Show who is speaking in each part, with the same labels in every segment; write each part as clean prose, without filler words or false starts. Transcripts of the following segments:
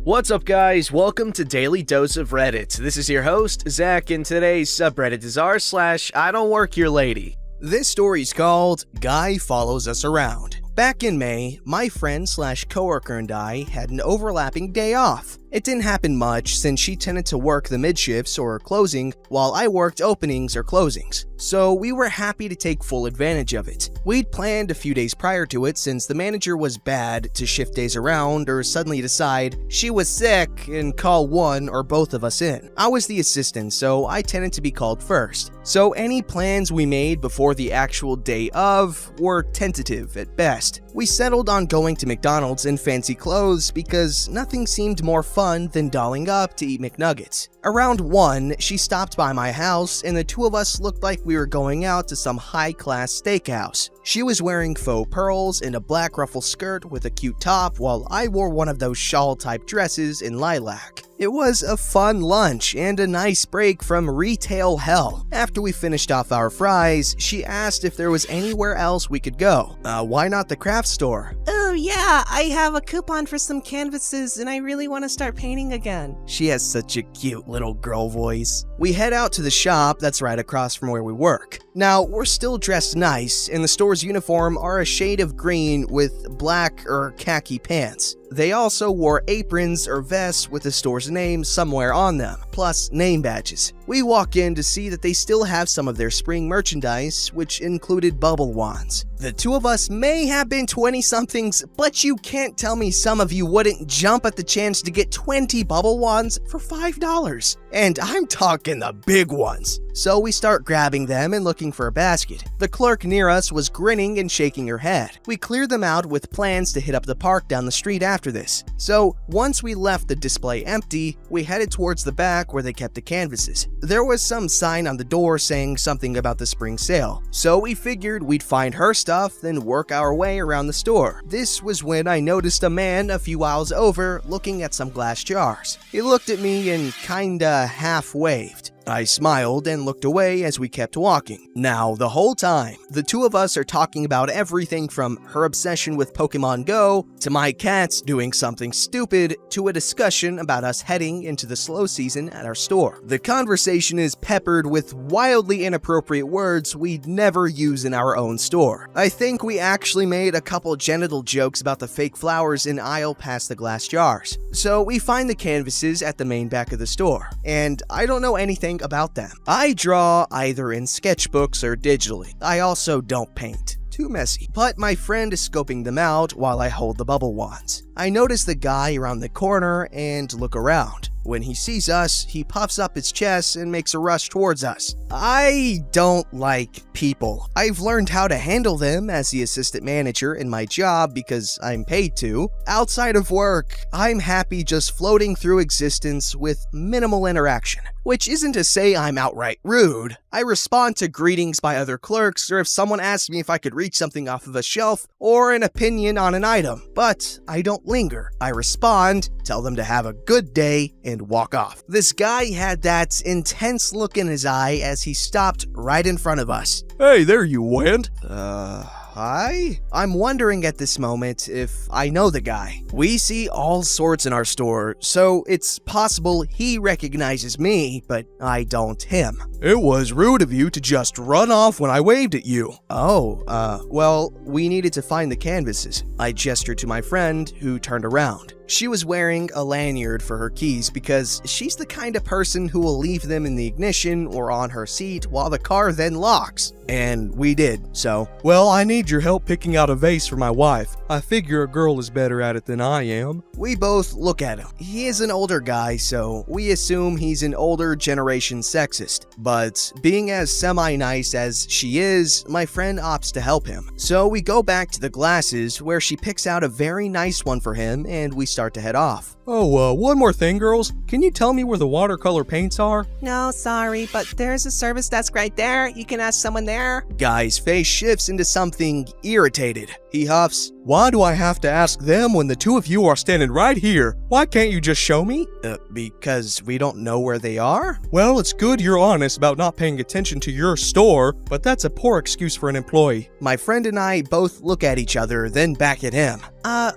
Speaker 1: What's up, guys? Welcome to Daily Dose of Reddit. This is your host, Zach, and today's subreddit is r/IDontWorkHereLady. This story's called Guy Follows Us Around. Back in May, my friend/coworker and I had an overlapping day off. It didn't happen much since she tended to work the mid-shifts or closing while I worked openings or closings, so we were happy to take full advantage of it. We'd planned a few days prior to it since the manager was bad to shift days around or suddenly decide she was sick and call one or both of us in. I was the assistant, so I tended to be called first. So any plans we made before the actual day of were tentative at best. We settled on going to McDonald's in fancy clothes because nothing seemed more fun than dolling up to eat McNuggets. Around 1, she stopped by my house and the two of us looked like we were going out to some high-class steakhouse. She was wearing faux pearls and a black ruffle skirt with a cute top while I wore one of those shawl-type dresses in lilac. It was a fun lunch and a nice break from retail hell. After we finished off our fries, she asked if there was anywhere else we could go. Why not the craft store?
Speaker 2: Oh yeah, I have a coupon for some canvases and I really want to start painting again.
Speaker 1: She has such a cute little girl voice. We head out to the shop that's right across from where we work. Now, we're still dressed nice, and the store's uniform are a shade of green with black or khaki pants. They also wore aprons or vests with the store's name somewhere on them, plus name badges. We walk in to see that they still have some of their spring merchandise, which included bubble wands. The two of us may have been 20-somethings, but you can't tell me some of you wouldn't jump at the chance to get 20 bubble wands for $5. And I'm talking the big ones. So we start grabbing them and looking for a basket. The clerk near us was grinning and shaking her head. We cleared them out with plans to hit up the park down the street after this. So once we left the display empty, we headed towards the back where they kept the canvases. There was some sign on the door saying something about the spring sale. So we figured we'd find her stuff, then work our way around the store. This was when I noticed a man a few aisles over looking at some glass jars. He looked at me and kinda half waved. I smiled and looked away as we kept walking. Now, the whole time, the two of us are talking about everything from her obsession with Pokemon Go, to my cats doing something stupid, to a discussion about us heading into the slow season at our store. The conversation is peppered with wildly inappropriate words we'd never use in our own store. I think we actually made a couple genital jokes about the fake flowers in aisle past the glass jars. So we find the canvases at the main back of the store, and I don't know anything about them. I draw either in sketchbooks or digitally. I also don't paint. Too messy. But my friend is scoping them out while I hold the bubble wands. I notice the guy around the corner and look around. When he sees us, he puffs up his chest and makes a rush towards us. I don't like people. I've learned how to handle them as the assistant manager in my job because I'm paid to. Outside of work, I'm happy just floating through existence with minimal interaction. Which isn't to say I'm outright rude. I respond to greetings by other clerks or if someone asks me if I could reach something off of a shelf or an opinion on an item. But I don't linger. I respond, tell them to have a good day, and walk off. This guy had that intense look in his eye as he stopped right in front of us.
Speaker 3: Hey, there you went.
Speaker 1: Hi? I'm wondering at this moment if I know the guy. We see all sorts in our store, so it's possible he recognizes me, but I don't him.
Speaker 3: It was rude of you to just run off when I waved at you.
Speaker 1: Well, we needed to find the canvases. I gestured to my friend, who turned around. She was wearing a lanyard for her keys because she's the kind of person who will leave them in the ignition or on her seat while the car then locks. And we did, so.
Speaker 3: Well, I need your help picking out a vase for my wife. I figure a girl is better at it than I am.
Speaker 1: We both look at him. He is an older guy, so we assume he's an older generation sexist. But being as semi-nice as she is, my friend opts to help him. So we go back to the glasses where she picks out a very nice one for him and we start to head off.
Speaker 3: Oh, one more thing, girls. Can you tell me where the watercolor paints are?
Speaker 2: No, sorry, but there's a service desk right there. You can ask someone there.
Speaker 1: Guy's face shifts into something irritated. He huffs,
Speaker 3: Why do I have to ask them when the two of you are standing right here? Why can't you just show me?
Speaker 1: Because we don't know where they are?
Speaker 3: Well, it's good you're honest about not paying attention to your store, but that's a poor excuse for an employee.
Speaker 1: My friend and I both look at each other, then back at him.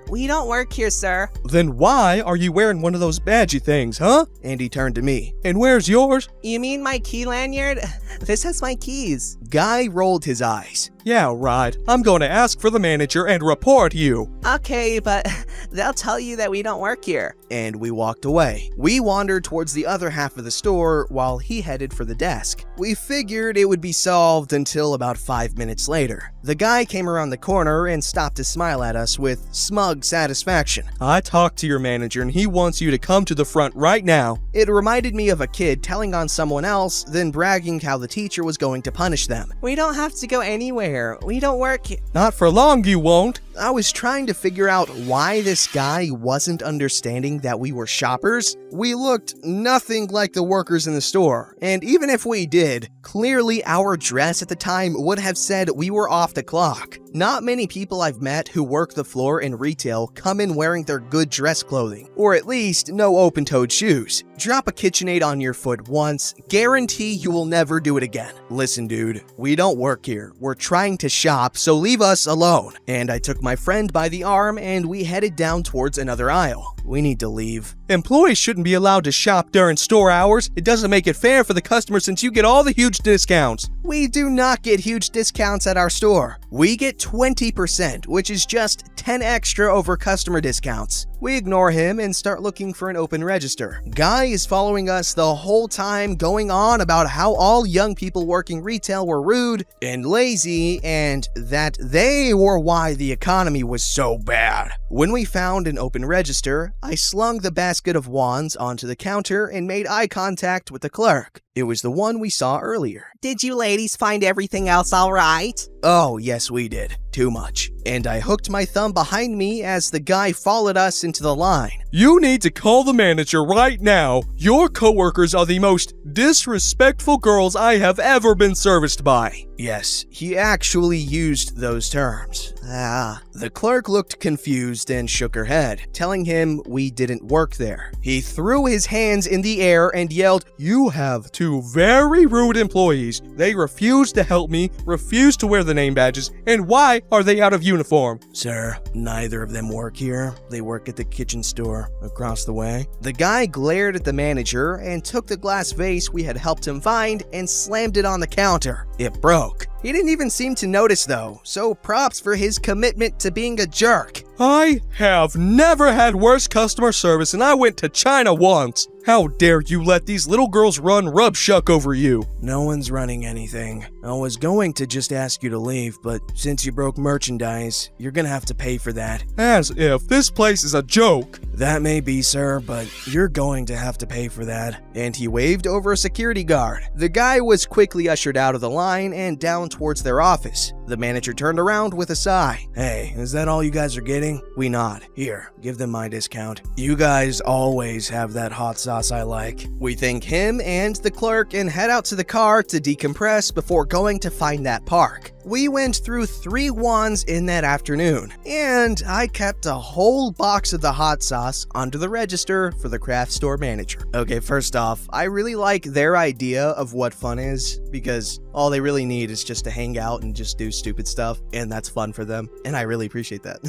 Speaker 2: We don't work here, sir.
Speaker 3: Then why are you wearing one of those badgy things, huh?
Speaker 1: And he turned to me.
Speaker 3: And where's yours?
Speaker 2: You mean my key lanyard? This has my keys.
Speaker 1: Guy rolled his eyes.
Speaker 3: Yeah, right. I'm going to ask for the manager and report you.
Speaker 2: Okay, but they'll tell you that we don't work here.
Speaker 1: And we walked away. We wandered towards the other half of the store while he headed for the desk. We figured it would be solved until about 5 minutes later. The guy came around the corner and stopped to smile at us with smug satisfaction.
Speaker 3: I talked to your manager and he wants you to come to the front right now.
Speaker 1: It reminded me of a kid telling on someone else, then bragging how the teacher was going to punish them.
Speaker 2: We don't have to go anywhere. We don't work here.
Speaker 3: Not for long, you won't.
Speaker 1: I was trying to figure out why this guy wasn't understanding that we were shoppers. We looked nothing like the workers in the store, and even if we did, clearly our dress at the time would have said we were off the clock. Not many people I've met who work the floor in retail come in wearing their good dress clothing, or at least no open-toed shoes. Drop a KitchenAid on your foot once, guarantee you will never do it again. Listen, dude, we don't work here. We're trying to shop, so leave us alone. And I took my friend by the arm and we headed down towards another aisle. We need to leave.
Speaker 3: Employees shouldn't be allowed to shop during store hours. It doesn't make it fair for the customers since you get all the huge discounts.
Speaker 1: We do not get huge discounts at our store. We get 20%, which is just 10 extra over customer discounts. We ignore him and start looking for an open register. Guy is following us the whole time, going on about how all young people working retail were rude and lazy and that they were why the economy was so bad. When we found an open register, I slung the basket of wands onto the counter and made eye contact with the clerk. It was the one we saw earlier.
Speaker 2: Did you ladies find everything else all right?
Speaker 1: Oh, yes, we did. Too much. And I hooked my thumb behind me as the guy followed us into the line.
Speaker 3: You need to call the manager right now. Your coworkers are the most disrespectful girls I have ever been serviced by.
Speaker 1: Yes, he actually used those terms. The clerk looked confused and shook her head, telling him we didn't work there. He threw his hands in the air and yelled,
Speaker 3: "You have two very rude employees. They refuse to help me, refuse to wear the name badges, and why are they out of uniform?"
Speaker 1: "Sir, neither of them work here. They work at the kitchen store across the way." The guy glared at the manager and took the glass vase we had helped him find and slammed it on the counter. It broke. He didn't even seem to notice though, so props for his commitment to being a jerk.
Speaker 3: I have never had worse customer service, and I went to China once. How dare you let these little girls run rubshuck over you?
Speaker 1: No one's running anything. I was going to just ask you to leave, but since you broke merchandise, you're gonna have to pay for that.
Speaker 3: As if this place is a joke.
Speaker 1: That may be, sir, but you're going to have to pay for that. And he waved over a security guard. The guy was quickly ushered out of the line and down towards their office. The manager turned around with a sigh. "Hey, is that all you guys are getting?" We nod. "Here, give them my discount. You guys always have that hot sauce I like." We thank him and the clerk and head out to the car to decompress before going to find that park. We went through 3 wands in that afternoon, and I kept a whole box of the hot sauce under the register for the craft store manager. Okay, first off, I really like their idea of what fun is, because all they really need is just to hang out and just do stupid stuff, and that's fun for them, and I really appreciate that.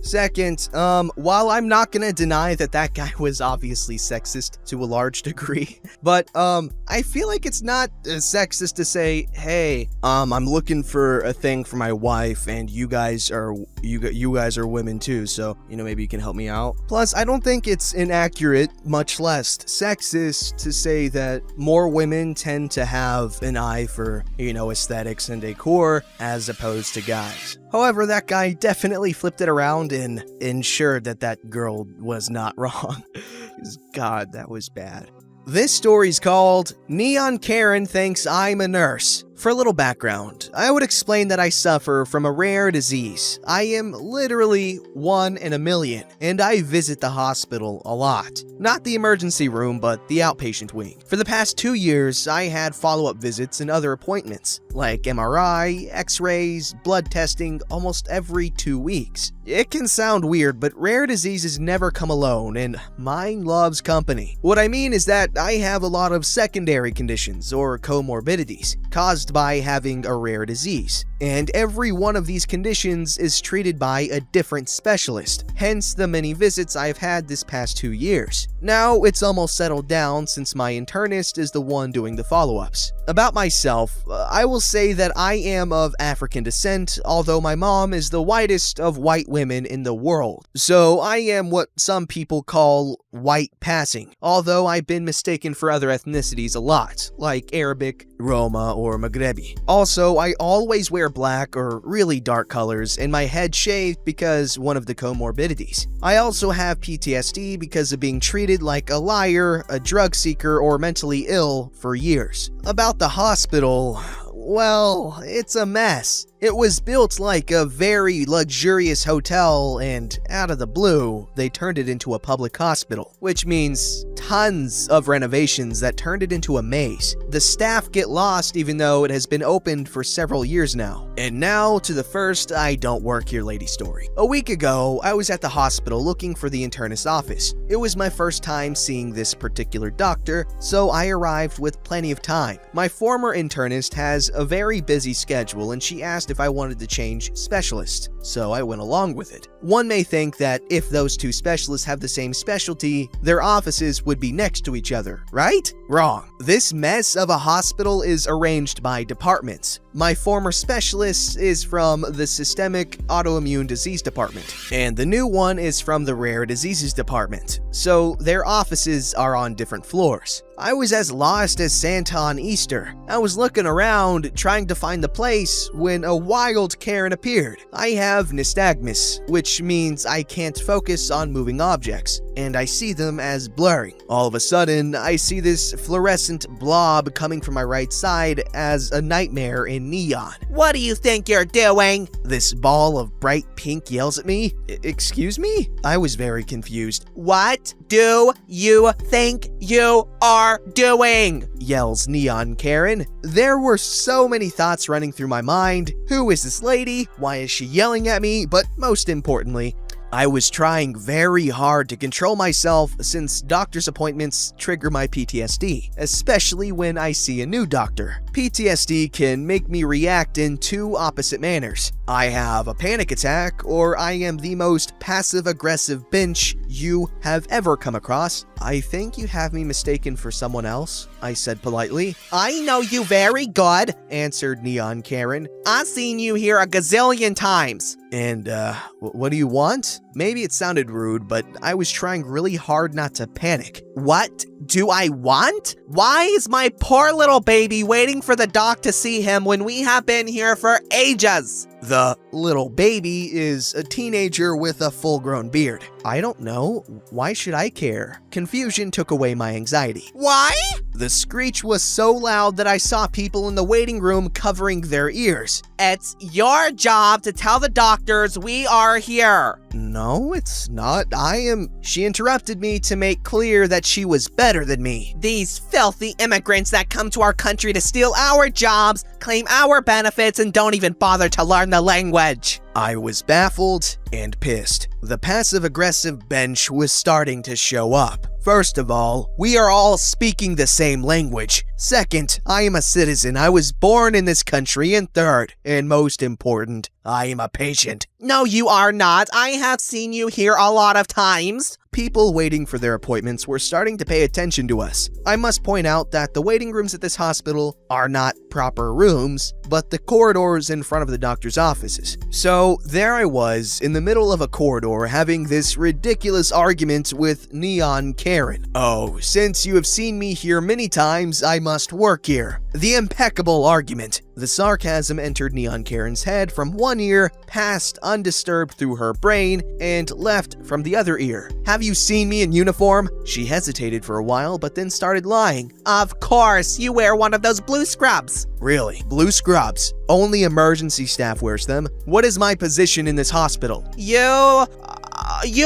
Speaker 1: Second, while I'm not gonna deny that that guy was obviously sexist to a large degree, but I feel like it's not sexist to say, "Hey, I'm looking for a thing for my wife, and you guys are women too, so maybe you can help me out." Plus, I don't think it's inaccurate, much less sexist, to say that more women tend to have an eye for aesthetics and decor as opposed to guys. However, that guy definitely flipped it around and ensured that that girl was not wrong. God, that was bad. This story's called Neon Karen Thinks I'm a Nurse. For a little background, I would explain that I suffer from a rare disease. I am literally 1 in a million, and I visit the hospital a lot. Not the emergency room, but the outpatient wing. For the past 2 years, I had follow-up visits and other appointments, like MRI, x-rays, blood testing, almost every 2 weeks. It can sound weird, but rare diseases never come alone, and mine loves company. What I mean is that I have a lot of secondary conditions or comorbidities caused by having a rare disease. and every one of these conditions is treated by a different specialist, hence the many visits I've had this past 2 years. Now, it's almost settled down since my internist is the one doing the follow-ups. About myself, I will say that I am of African descent, although my mom is the whitest of white women in the world. So I am what some people call white passing, although I've been mistaken for other ethnicities a lot, like Arabic, Roma, or Maghrebi. Also, I always wear black or really dark colors and my head shaved because one of the comorbidities. I also have PTSD because of being treated like a liar, a drug seeker, or mentally ill for years. About the hospital, well, it's a mess. It was built like a very luxurious hotel, and out of the blue, they turned it into a public hospital, which means tons of renovations that turned it into a maze. The staff get lost even though it has been opened for several years now. And now to the first I Don't Work Here Lady story. A week ago, I was at the hospital looking for the internist's office. It was my first time seeing this particular doctor, so I arrived with plenty of time. My former internist has a very busy schedule, and she asked if I wanted to change specialist, so I went along with it. One may think that if those two specialists have the same specialty, their offices would be next to each other, right? Wrong. This mess of a hospital is arranged by departments. My former specialist is from the Systemic Autoimmune Disease Department, and the new one is from the Rare Diseases Department, so their offices are on different floors. I was as lost as Santa on Easter. I was looking around, trying to find the place, when a wild Karen appeared. I have nystagmus, which means I can't focus on moving objects, and I see them as blurring. All of a sudden, I see this fluorescent blob coming from my right side as a nightmare in neon.
Speaker 2: What do you think you're doing?
Speaker 1: This ball of bright pink yells at me. Excuse me? I was very confused.
Speaker 2: What do you think you are doing?
Speaker 1: Yells Neon Karen. There were so many thoughts running through my mind. Who is this lady? Why is she yelling at me? But most importantly, I was trying very hard to control myself since doctor's appointments trigger my PTSD, especially when I see a new doctor. PTSD can make me react in two opposite manners. I have a panic attack, or I am the most passive-aggressive bench you have ever come across. I think you have me mistaken for someone else, I said politely.
Speaker 2: I know you very good,
Speaker 1: answered Neon Karen.
Speaker 2: I've seen you here a gazillion times.
Speaker 1: And, what do you want? Maybe it sounded rude, but I was trying really hard not to panic.
Speaker 2: What do I want? Why is my poor little baby waiting for the doc to see him when we have been here for ages?
Speaker 1: The little baby is a teenager with a full-grown beard. I don't know. Why should I care? Confusion took away my anxiety.
Speaker 2: Why?
Speaker 1: The screech was so loud that I saw people in the waiting room covering their ears.
Speaker 2: It's your job to tell the doctors we are here.
Speaker 1: No, it's not. She interrupted me to make clear that she was better than me.
Speaker 2: These filthy immigrants that come to our country to steal our jobs, claim our benefits, and don't even bother to learn the language.
Speaker 1: I was baffled and pissed. The passive-aggressive bench was starting to show up. First of all, we are all speaking the same language. Second, I am a citizen. I was born in this country. And third, and most important, I am a patient.
Speaker 2: No, you are not. I have seen you here a lot of times.
Speaker 1: People waiting for their appointments were starting to pay attention to us. I must point out that the waiting rooms at this hospital are not proper rooms, but the corridors in front of the doctor's offices. So there I was in the middle of a corridor having this ridiculous argument with Neon Karen. Oh, since you have seen me here many times, I must work here. The impeccable argument. The sarcasm entered Neon Karen's head from one ear, passed undisturbed through her brain, and left from the other ear. Have you seen me in uniform? She hesitated for a while, but then started lying.
Speaker 2: Of course, you wear one of those blue scrubs.
Speaker 1: Really? Blue scrubs? Only emergency staff wears them. What is my position in this hospital?
Speaker 2: You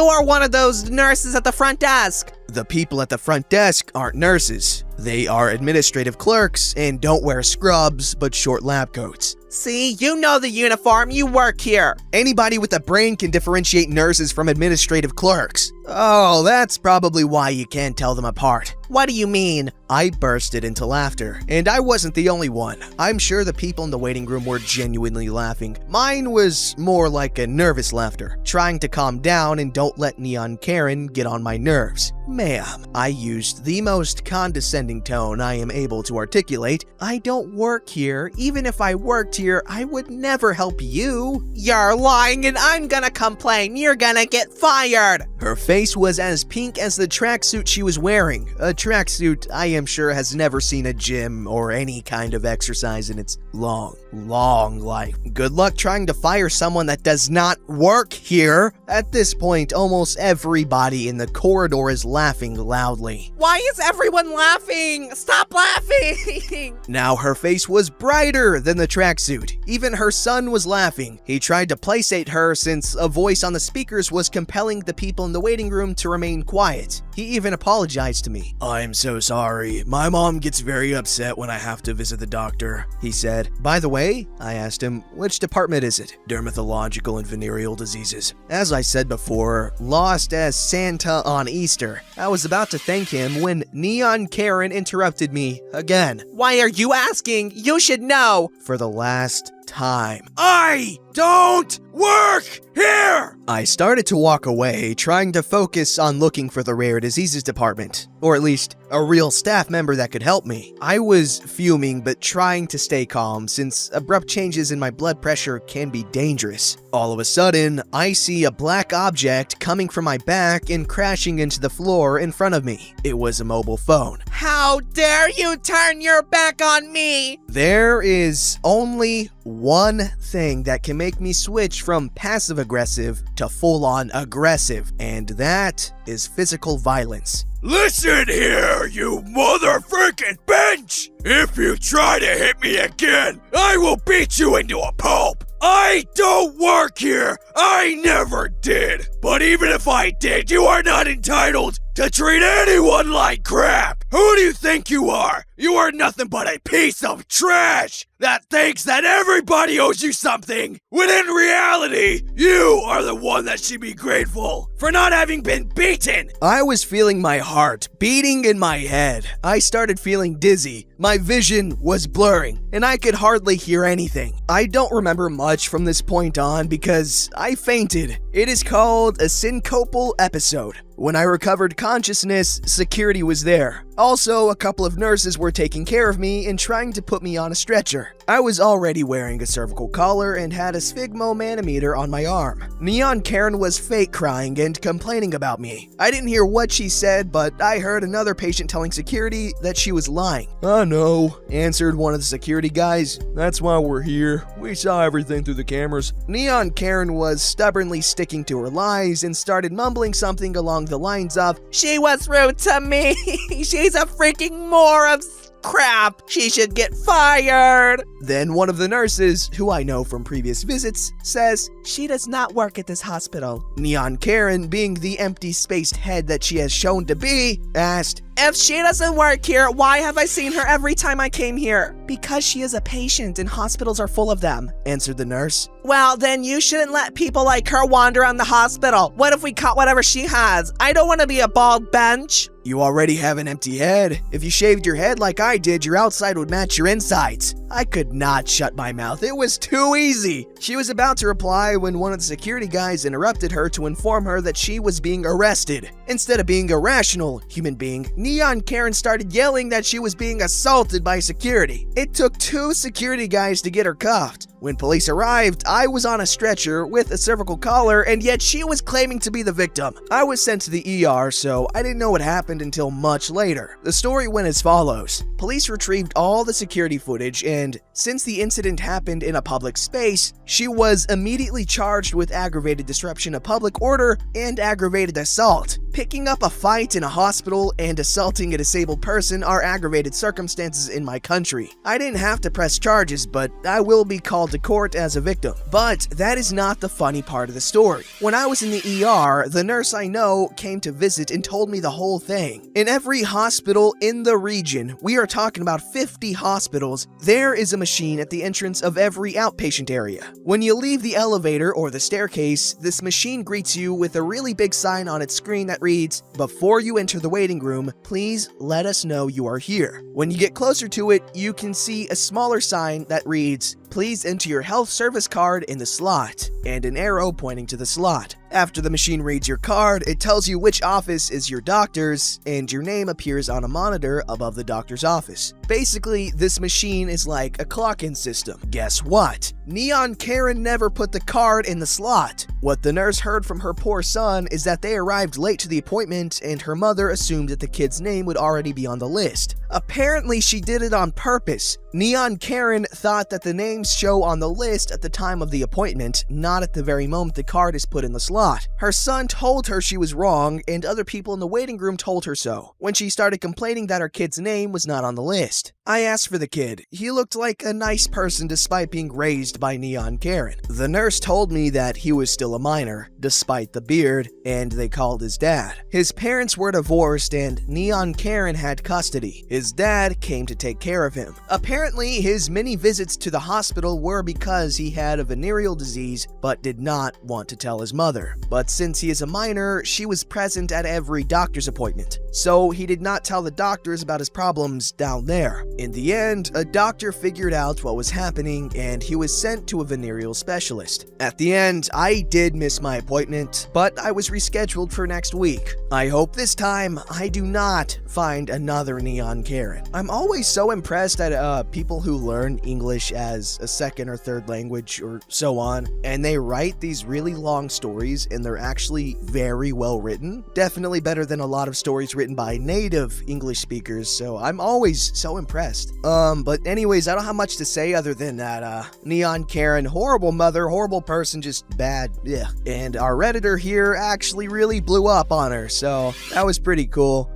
Speaker 2: are one of those nurses at the front desk.
Speaker 1: The people at the front desk aren't nurses. They are administrative clerks and don't wear scrubs but short lab coats.
Speaker 2: See, you know the uniform, you work here.
Speaker 1: Anybody with a brain can differentiate nurses from administrative clerks. Oh, that's probably why you can't tell them apart.
Speaker 2: What do you mean?
Speaker 1: I bursted into laughter, and I wasn't the only one. I'm sure the people in the waiting room were genuinely laughing. Mine was more like a nervous laughter, trying to calm down and don't let Neon Karen get on my nerves. Ma'am, I used the most condescending tone I am able to articulate. I don't work here. Even if I worked here, I would never help you.
Speaker 2: You're lying and I'm gonna complain. You're gonna get fired.
Speaker 1: Her face was as pink as the tracksuit she was wearing. A tracksuit I am sure has never seen a gym or any kind of exercise in its long life. Good luck trying to fire someone that does not work here. At this point, almost everybody in the corridor is laughing loudly.
Speaker 2: Why is everyone laughing? Stop laughing!
Speaker 1: Now her face was brighter than the tracksuit. Even her son was laughing. He tried to placate her since a voice on the speakers was compelling the people in the waiting room to remain quiet. He even apologized to me. "I'm so sorry. My mom gets very upset when I have to visit the doctor," he said. "By the way," I asked him, "which department is it?" "Dermatological and venereal diseases." As I said before, lost as Santa on Easter. I was about to thank him when Neon Karen interrupted me again.
Speaker 2: Why are you asking? You should know.
Speaker 1: For the last time. "I don't work here!" I started to walk away, trying to focus on looking for the rare diseases department, or at least a real staff member that could help me. I was fuming but trying to stay calm since abrupt changes in my blood pressure can be dangerous. All of a sudden, I see a black object coming from my back and crashing into the floor in front of me. It was a mobile phone.
Speaker 2: How dare you turn your back on me?
Speaker 1: There is only one thing that can make me switch from passive-aggressive to full-on aggressive, and that is physical violence.
Speaker 3: Listen here, you motherfucking bench! If you try to hit me again, I will beat you into a pulp! I don't work here! I never did! But even if I did, you are not entitled to treat anyone like crap! Who do you think you are? You are nothing but a piece of trash that thinks that everybody owes you something, when in reality, you are the one that should be grateful for not having been beaten! I was feeling my heart beating in my head. I started feeling dizzy. My vision was blurring, and I could hardly hear anything. I don't remember much from this point on because I fainted. It is called a syncopal episode. When I recovered consciousness, security was there. Also, a couple of nurses were taking care of me and trying to put me on a stretcher. I was already wearing a cervical collar and had a sphygmomanometer on my arm. Neon Karen was fake crying and complaining about me. I didn't hear what she said, but I heard another patient telling security that she was lying. "I know," answered one of the security guys. "That's why we're here. We saw everything through the cameras." Neon Karen was stubbornly sticking to her lies and started mumbling something along the lines of,
Speaker 2: She was rude to me. She's a freaking more of crap. She should get fired.
Speaker 1: Then one of the nurses, who I know from previous visits, says,
Speaker 2: She does not work at this hospital.
Speaker 1: Neon Karen, being the empty-spaced head that she has shown to be, asked,
Speaker 2: If she doesn't work here, why have I seen her every time I came here? Because she is a patient and hospitals are full of them,
Speaker 1: answered the nurse.
Speaker 2: Well, then you shouldn't let people like her wander around the hospital. What if we caught whatever she has? I don't want to be a bald bench.
Speaker 1: You already have an empty head. If you shaved your head like I did, your outside would match your insides. I could not shut my mouth. It was too easy. She was about to reply when one of the security guys interrupted her to inform her that she was being arrested. Instead of being a rational human being, Neon Karen started yelling that she was being assaulted by security. It took 2 security guys to get her cuffed. When police arrived, I was on a stretcher with a cervical collar, and yet she was claiming to be the victim. I was sent to the ER, so I didn't know what happened until much later. The story went as follows. Police retrieved all the security footage, and since the incident happened in a public space, she was immediately charged with aggravated disruption of public order and aggravated assault. Picking up a fight in a hospital and assaulting a disabled person are aggravated circumstances in my country. I didn't have to press charges, but I will be called called to court as a victim. But that is not the funny part of the story. When I was in the ER, the nurse I know came to visit and told me the whole thing. In every hospital in the region, we are talking about 50 hospitals, there is a machine at the entrance of every outpatient area. When you leave the elevator or the staircase, this machine greets you with a really big sign on its screen that reads, "Before you enter the waiting room, please let us know you are here." When you get closer to it, you can see a smaller sign that reads, "Please enter your health service card in the slot," and an arrow pointing to the slot. After the machine reads your card, it tells you which office is your doctor's, and your name appears on a monitor above the doctor's office. Basically, this machine is like a clock-in system. Guess what? Neon Karen never put the card in the slot. What the nurse heard from her poor son is that they arrived late to the appointment, and her mother assumed that the kid's name would already be on the list. Apparently, she did it on purpose. Neon Karen thought that the names show on the list at the time of the appointment, not at the very moment the card is put in the slot. Her son told her she was wrong, and other people in the waiting room told her so, when she started complaining that her kid's name was not on the list. I asked for the kid. He looked like a nice person despite being raised by Neon Karen. The nurse told me that he was still a minor, despite the beard, and they called his dad. His parents were divorced, and Neon Karen had custody. His dad came to take care of him. Apparently, his many visits to the hospital were because he had a venereal disease, but did not want to tell his mother. But since he is a minor, she was present at every doctor's appointment, so he did not tell the doctors about his problems down there. In the end, a doctor figured out what was happening, and he was sent to a venereal specialist. At the end, I did miss my appointment, but I was rescheduled for next week. I hope this time I do not find another Neon Karen. I'm always so impressed at people who learn English as a second or third language or so on, and they write these really long stories, and they're actually very well written. Definitely better than a lot of stories written by native English speakers, so I'm always so impressed. But anyways, I don't have much to say other than that, Neon Karen, horrible mother, horrible person, just bad, yeah. And our Redditor here actually really blew up on her, so that was pretty cool.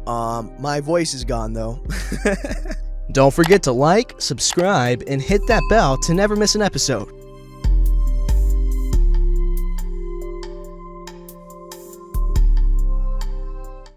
Speaker 1: My voice is gone though. Don't forget to like, subscribe, and hit that bell to never miss an episode.